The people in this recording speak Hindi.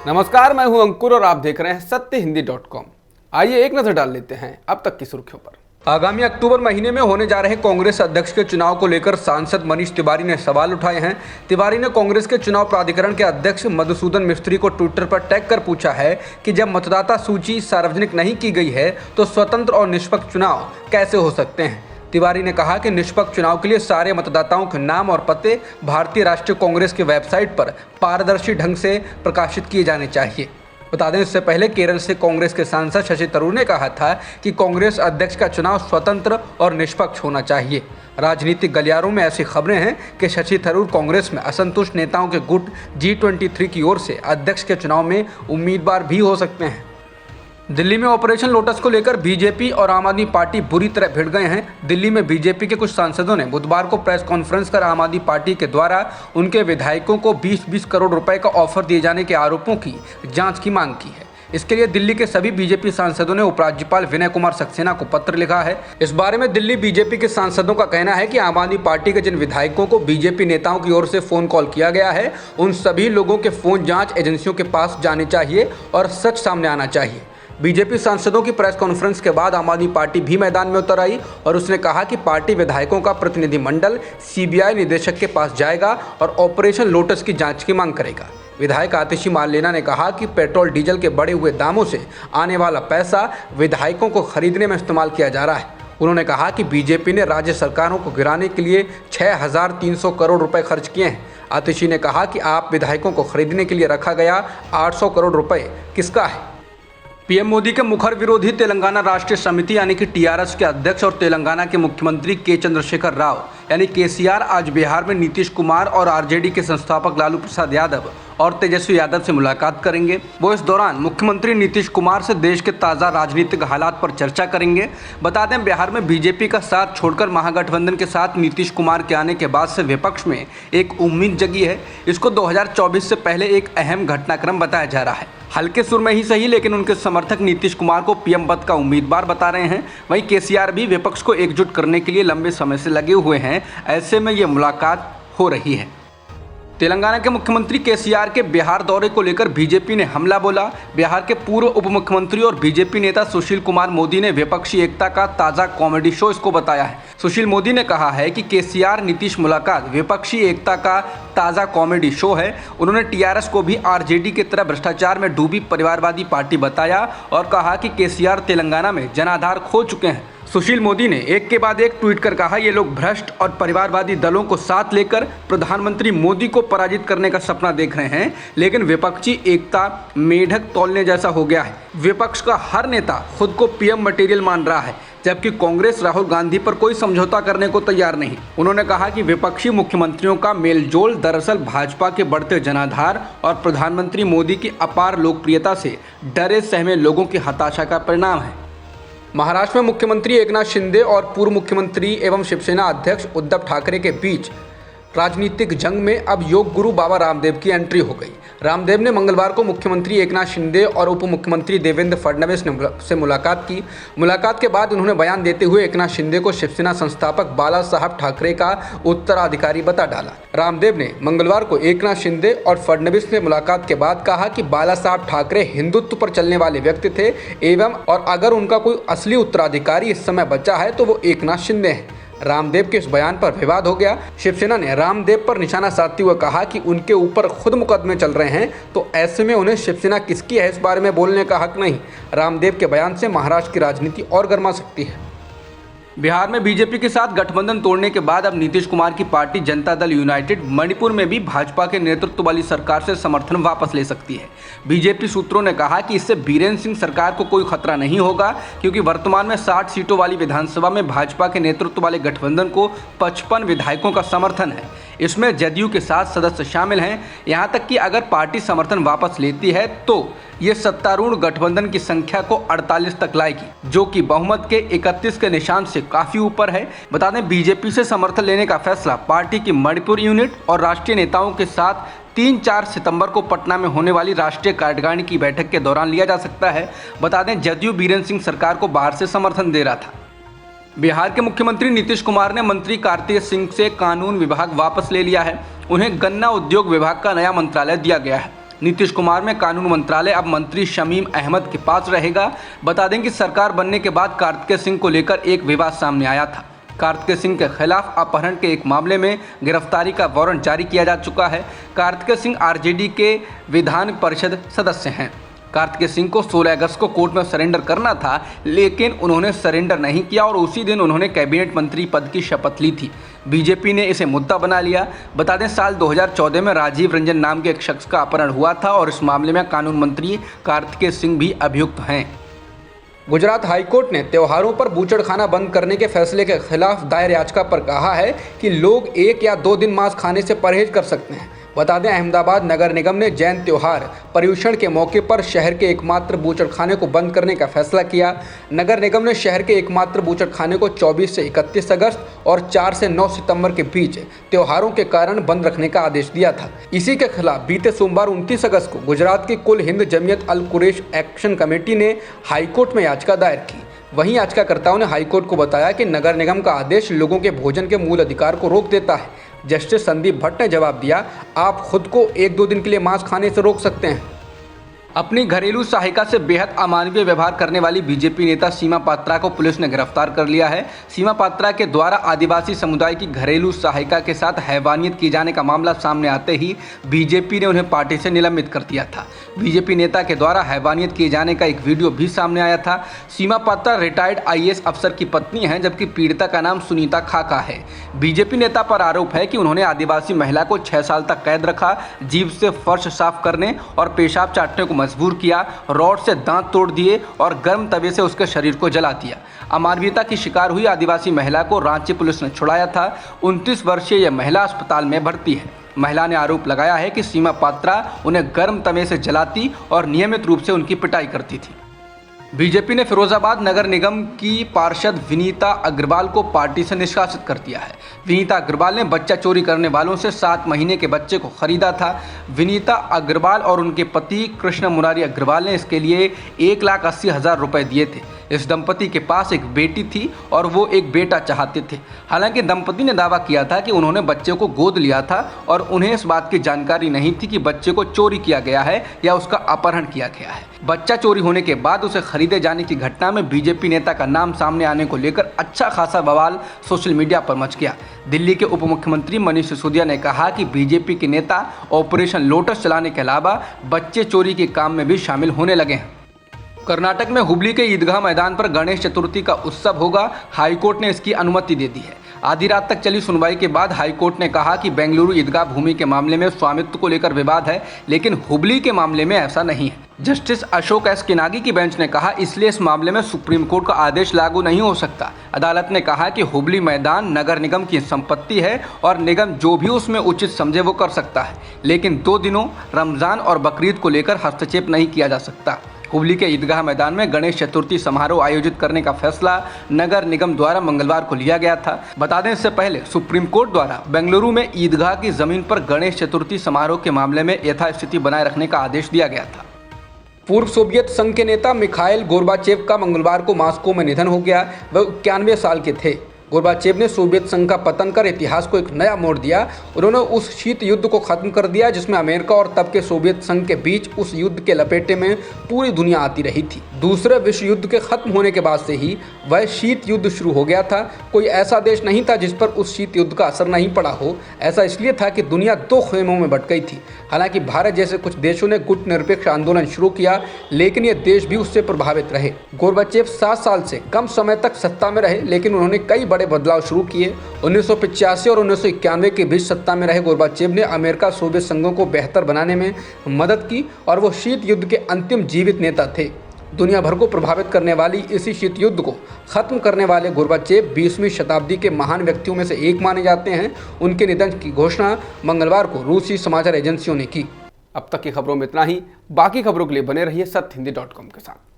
नमस्कार, मैं हूं अंकुर और आप देख रहे हैं सत्यहिंदी.com। आइए एक नजर डाल लेते हैं अब तक की सुर्खियों पर। आगामी अक्टूबर महीने में होने जा रहे कांग्रेस अध्यक्ष के चुनाव को लेकर सांसद मनीष तिवारी ने सवाल उठाए हैं। तिवारी ने कांग्रेस के चुनाव प्राधिकरण के अध्यक्ष मधुसूदन मिस्त्री को ट्विटर पर टैग कर पूछा है कि जब मतदाता सूची सार्वजनिक नहीं की गई है तो स्वतंत्र और निष्पक्ष चुनाव कैसे हो सकते हैं। तिवारी ने कहा कि निष्पक्ष चुनाव के लिए सारे मतदाताओं के नाम और पते भारतीय राष्ट्रीय कांग्रेस की वेबसाइट पर पारदर्शी ढंग से प्रकाशित किए जाने चाहिए। बता दें, इससे पहले केरल से कांग्रेस के सांसद शशि थरूर ने कहा था कि कांग्रेस अध्यक्ष का चुनाव स्वतंत्र और निष्पक्ष होना चाहिए। राजनीतिक गलियारों में ऐसी खबरें हैं कि शशि थरूर कांग्रेस में असंतुष्ट नेताओं के गुट G23 की ओर से अध्यक्ष के चुनाव में उम्मीदवार भी हो सकते हैं। दिल्ली में ऑपरेशन लोटस को लेकर बीजेपी और आम आदमी पार्टी बुरी तरह भिड़ गए हैं। दिल्ली में बीजेपी के कुछ सांसदों ने बुधवार को प्रेस कॉन्फ्रेंस कर आम आदमी पार्टी के द्वारा उनके विधायकों को 20-20 करोड़ रुपए का ऑफर दिए जाने के आरोपों की जांच की मांग की है। इसके लिए दिल्ली के सभी बीजेपी सांसदों ने उपराज्यपाल विनय कुमार सक्सेना को पत्र लिखा है। इस बारे में दिल्ली बीजेपी के सांसदों का कहना है कि आम आदमी पार्टी के जिन विधायकों को बीजेपी नेताओं की ओर से फोन कॉल किया गया है, उन सभी लोगों के फोन जांच एजेंसियों के पास जाने चाहिए और सच सामने आना चाहिए। बीजेपी सांसदों की प्रेस कॉन्फ्रेंस के बाद आम आदमी पार्टी भी मैदान में उतर आई और उसने कहा कि पार्टी विधायकों का प्रतिनिधिमंडल सीबीआई निदेशक के पास जाएगा और ऑपरेशन लोटस की जांच की मांग करेगा। विधायक आतिशी मारलेना ने कहा कि पेट्रोल डीजल के बढ़े हुए दामों से आने वाला पैसा विधायकों को खरीदने में इस्तेमाल किया जा रहा है। उन्होंने कहा कि बीजेपी ने राज्य सरकारों को गिराने के लिए 6,300 करोड़ रुपए खर्च किए हैं। आतिशी ने कहा कि आप विधायकों को खरीदने के लिए रखा गया 800 करोड़ रुपए किसका है। पीएम मोदी के मुखर विरोधी तेलंगाना राष्ट्रीय समिति यानी कि टीआरएस के अध्यक्ष और तेलंगाना के मुख्यमंत्री के चंद्रशेखर राव यानी केसीआर आज बिहार में नीतीश कुमार और आरजेडी के संस्थापक लालू प्रसाद यादव और तेजस्वी यादव से मुलाकात करेंगे। वो इस दौरान मुख्यमंत्री नीतीश कुमार से देश के ताज़ा राजनीतिक हालात पर चर्चा करेंगे। बता दें, बिहार में बीजेपी का साथ छोड़कर महागठबंधन के साथ नीतीश कुमार के आने के बाद से विपक्ष में एक उम्मीद जगी है। इसको 2024 से पहले एक अहम घटनाक्रम बताया जा रहा है। हल्के सुर में ही सही, लेकिन उनके समर्थक नीतीश कुमार को पीएम पद का उम्मीदवार बता रहे हैं। वहीं केसीआर भी विपक्ष को एकजुट करने के लिए लंबे समय से लगे हुए हैं। ऐसे में ये मुलाकात हो रही है। तेलंगाना के मुख्यमंत्री केसीआर के बिहार दौरे को लेकर बीजेपी ने हमला बोला। बिहार के पूर्व उप मुख्यमंत्री और बीजेपी नेता सुशील कुमार मोदी ने विपक्षी एकता का ताज़ा कॉमेडी शो इसको बताया है। सुशील मोदी ने कहा है कि केसीआर नीतीश मुलाकात विपक्षी एकता का ताज़ा कॉमेडी शो है। उन्होंने टीआरएस को भी आरजेडी की तरह भ्रष्टाचार में डूबी परिवारवादी पार्टी बताया और कहा कि केसीआर तेलंगाना में जनाधार खो चुके हैं। सुशील मोदी ने एक के बाद एक ट्वीट कर कहा, ये लोग भ्रष्ट और परिवारवादी दलों को साथ लेकर प्रधानमंत्री मोदी को पराजित करने का सपना देख रहे हैं, लेकिन विपक्षी एकता मेढक तौलने जैसा हो गया है। विपक्ष का हर नेता खुद को पीएम मटेरियल मान रहा है, जबकि कांग्रेस राहुल गांधी पर कोई समझौता करने को तैयार नहीं। उन्होंने कहा कि विपक्षी मुख्यमंत्रियों का मेलजोल दरअसल भाजपा के बढ़ते जनाधार और प्रधानमंत्री मोदी की अपार लोकप्रियता से डरे सहमे लोगों की हताशा का परिणाम है। महाराष्ट्र में मुख्यमंत्री एकनाथ शिंदे और पूर्व मुख्यमंत्री एवं शिवसेना अध्यक्ष उद्धव ठाकरे के बीच राजनीतिक जंग में अब योग गुरु बाबा रामदेव की एंट्री हो गई। रामदेव ने मंगलवार को मुख्यमंत्री एकनाथ शिंदे और उप मुख्यमंत्री देवेंद्र फडणवीस से मुलाकात की। मुलाकात के बाद उन्होंने बयान देते हुए एकनाथ शिंदे को शिवसेना संस्थापक बाला साहब ठाकरे का उत्तराधिकारी बता डाला। रामदेव ने मंगलवार को एकनाथ शिंदे और फडणवीस से मुलाकात के बाद कहा कि बाला साहब ठाकरे हिंदुत्व पर चलने वाले व्यक्ति थे एवं और अगर उनका कोई असली उत्तराधिकारी इस समय बचा है तो वो एकनाथ शिंदे हैं। रामदेव के इस बयान पर विवाद हो गया। शिवसेना ने रामदेव पर निशाना साधते हुए कहा कि उनके ऊपर खुद मुकदमे चल रहे हैं, तो ऐसे में उन्हें शिवसेना किसकी है इस बारे में बोलने का हक नहीं। रामदेव के बयान से महाराष्ट्र की राजनीति और गर्मा सकती है। बिहार में बीजेपी के साथ गठबंधन तोड़ने के बाद अब नीतीश कुमार की पार्टी जनता दल यूनाइटेड मणिपुर में भी भाजपा के नेतृत्व वाली सरकार से समर्थन वापस ले सकती है। बीजेपी सूत्रों ने कहा कि इससे बीरेन्द्र सिंह सरकार को कोई खतरा नहीं होगा, क्योंकि वर्तमान में 60 सीटों वाली विधानसभा में भाजपा के नेतृत्व वाले गठबंधन को 55 विधायकों का समर्थन है। इसमें जदयू के 7 सदस्य शामिल हैं। यहाँ तक कि अगर पार्टी समर्थन वापस लेती है तो ये सत्तारूढ़ गठबंधन की संख्या को 48 तक लाएगी, जो कि बहुमत के 31 के निशान से काफी ऊपर है। बता दें, बीजेपी से समर्थन लेने का फैसला पार्टी की मणिपुर यूनिट और राष्ट्रीय नेताओं के साथ 3-4 सितंबर को पटना में होने वाली राष्ट्रीय कार्यकारिणी की बैठक के दौरान लिया जा सकता है। बता दें, जदयू बीरेन्द्र सिंह सरकार को बाहर से समर्थन दे रहा था। बिहार के मुख्यमंत्री नीतीश कुमार ने मंत्री कार्तिक सिंह से कानून विभाग वापस ले लिया है। उन्हें गन्ना उद्योग विभाग का नया मंत्रालय दिया गया है। नीतीश कुमार में कानून मंत्रालय अब मंत्री शमीम अहमद के पास रहेगा। बता दें कि सरकार बनने के बाद कार्तिकेय सिंह को लेकर एक विवाद सामने आया था। कार्तिकेय सिंह के खिलाफ अपहरण के एक मामले में गिरफ्तारी का वारंट जारी किया जा चुका है। कार्तिकेय सिंह आरजेडी के विधान परिषद सदस्य हैं। कार्तिकेय सिंह को 16 अगस्त को कोर्ट में सरेंडर करना था, लेकिन उन्होंने सरेंडर नहीं किया और उसी दिन उन्होंने कैबिनेट मंत्री पद की शपथ ली थी। बीजेपी ने इसे मुद्दा बना लिया। बता दें साल 2014 में राजीव रंजन नाम के एक शख्स का अपहरण हुआ था और इस मामले में कानून मंत्री कार्तिकेय सिंह भी अभियुक्त हैं। गुजरात हाईकोर्ट ने त्योहारों पर बूचड़खाना बंद करने के फैसले के खिलाफ दायर याचिका पर कहा है कि लोग 1 या 2 दिन मांस खाने से परहेज कर सकते हैं। बता दें अहमदाबाद नगर निगम ने जैन त्योहार पर्युषण के मौके पर शहर के एकमात्र बूचड़खाने को बंद करने का फैसला किया। नगर निगम ने शहर के एकमात्र बूचड़खाने को 24 से 31 अगस्त और 4 से 9 सितंबर के बीच त्योहारों के कारण बंद रखने का आदेश दिया था। इसी के खिलाफ बीते सोमवार 29 अगस्त को गुजरात की कुल हिंद जमीयत अल कुरैश एक्शन कमेटी ने हाईकोर्ट में याचिका दायर की। वहीं याचिकाकर्ताओं ने हाईकोर्ट को बताया कि नगर निगम का आदेश लोगों के भोजन के मूल अधिकार को रोक देता है। जस्टिस संदीप भट्ट ने जवाब दिया, आप खुद को 1-2 दिन के लिए मांस खाने से रोक सकते हैं। अपनी घरेलू सहायिका से बेहद अमानवीय व्यवहार करने वाली बीजेपी नेता सीमा पात्रा को पुलिस ने गिरफ्तार कर लिया है। सीमा पात्रा के द्वारा आदिवासी समुदाय की घरेलू सहायिका के साथ हैवानियत किए जाने का मामला सामने आते ही बीजेपी ने उन्हें पार्टी से निलंबित कर दिया था। बीजेपी नेता के द्वारा हैवानियत किए जाने का एक वीडियो भी सामने आया था। सीमा पात्रा रिटायर्ड IAS अफसर की पत्नी है, जबकि पीड़िता का नाम सुनीता खाका है। बीजेपी नेता पर आरोप है कि उन्होंने आदिवासी महिला को 6 साल तक कैद रखा, जीभ से फर्श साफ करने और पेशाब चाटने को मजबूर किया, रॉड से दांत तोड़ दिए और गर्म तवे से उसके शरीर को जला दिया। अमानवीयता की शिकार हुई आदिवासी महिला को रांची पुलिस ने छुड़ाया था। 29 वर्षीय यह महिला अस्पताल में भर्ती है। महिला ने आरोप लगाया है कि सीमा पात्रा उन्हें गर्म तवे से जलाती और नियमित रूप से उनकी पिटाई करती थी। बीजेपी ने फिरोजाबाद नगर निगम की पार्षद विनीता अग्रवाल को पार्टी से निष्कासित कर दिया है। विनीता अग्रवाल ने बच्चा चोरी करने वालों से 7 महीने के बच्चे को खरीदा था। विनीता अग्रवाल और उनके पति कृष्ण मुरारी अग्रवाल ने इसके लिए 1,80,000 रुपए दिए थे। इस दंपति के पास एक बेटी थी और वो एक बेटा चाहते थे। हालांकि दंपति ने दावा किया था कि उन्होंने बच्चे को गोद लिया था और उन्हें इस बात की जानकारी नहीं थी कि बच्चे को चोरी किया गया है या उसका अपहरण किया गया है। बच्चा चोरी होने के बाद उसे खरीदे जाने की घटना में बीजेपी नेता का नाम सामने आने को लेकर अच्छा खासा बवाल सोशल मीडिया पर मच गया। दिल्ली के उप मुख्यमंत्री मनीष सिसोदिया ने कहा कि बीजेपी के नेता ऑपरेशन लोटस चलाने के अलावा बच्चे चोरी के काम में भी शामिल होने लगे हैं। कर्नाटक में हुबली के ईदगाह मैदान पर गणेश चतुर्थी का उत्सव होगा। हाईकोर्ट ने इसकी अनुमति दे दी है। आधी रात तक चली सुनवाई के बाद हाईकोर्ट ने कहा कि बेंगलुरु ईदगाह भूमि के मामले में स्वामित्व को लेकर विवाद है, लेकिन हुबली के मामले में ऐसा नहीं है। जस्टिस अशोक एस किनागी की बेंच ने कहा, इसलिए इस मामले में सुप्रीम कोर्ट का आदेश लागू नहीं हो सकता। अदालत ने कहा कि हुबली मैदान नगर निगम की संपत्ति है और निगम जो भी उसमें उचित समझे वो कर सकता है, लेकिन 2 दिनों रमजान और बकरीद को लेकर हस्तक्षेप नहीं किया जा सकता। हुबली के ईदगाह मैदान में गणेश चतुर्थी समारोह आयोजित करने का फैसला नगर निगम द्वारा मंगलवार को लिया गया था। बता दें इससे पहले सुप्रीम कोर्ट द्वारा बेंगलुरु में ईदगाह की जमीन पर गणेश चतुर्थी समारोह के मामले में यथास्थिति बनाए रखने का आदेश दिया गया था। पूर्व सोवियत संघ के नेता मिखाइल गोर्बाचेव का मंगलवार को मॉस्को में निधन हो गया। वह 91 साल के थे। गोर्बाचेव ने सोवियत संघ का पतन कर इतिहास को एक नया मोड़ दिया। उन्होंने उस शीत युद्ध को खत्म कर दिया जिसमें अमेरिका और तब के सोवियत संघ के बीच उस युद्ध के लपेटे में पूरी दुनिया आती रही थी। दूसरे विश्व युद्ध के खत्म होने के बाद से ही वह शीत युद्ध शुरू हो गया था। कोई ऐसा देश नहीं था जिस पर उस शीत युद्ध का असर नहीं पड़ा हो। ऐसा इसलिए था कि दुनिया 2 खेमों में बट गई थी। हालांकि भारत जैसे कुछ देशों ने गुट निरपेक्ष आंदोलन शुरू किया, लेकिन ये देश भी उससे प्रभावित रहे। गोर्बाचेव 7 साल से कम समय तक सत्ता में रहे, लेकिन उन्होंने कई बड़े बदलाव शुरू किए। 1985 और 1991 के बीच सत्ता में रहे गोर्बाचेव ने अमेरिका सोवियत संघों को बेहतर बनाने में मदद की और वो शीत युद्ध के अंतिम जीवित नेता थे। दुनिया भर को प्रभावित करने वाली इसी शीत युद्ध को खत्म करने वाले गोर्बाचेव 20वीं शताब्दी के महान व्यक्तियों में से एक माने जाते हैं। उनके निधन की घोषणा मंगलवार को रूसी समाचार एजेंसियों ने की। अब तक की खबरों में इतना ही। बाकी खबरों के लिए बने रहिए सत्यहिंदी.com के साथ।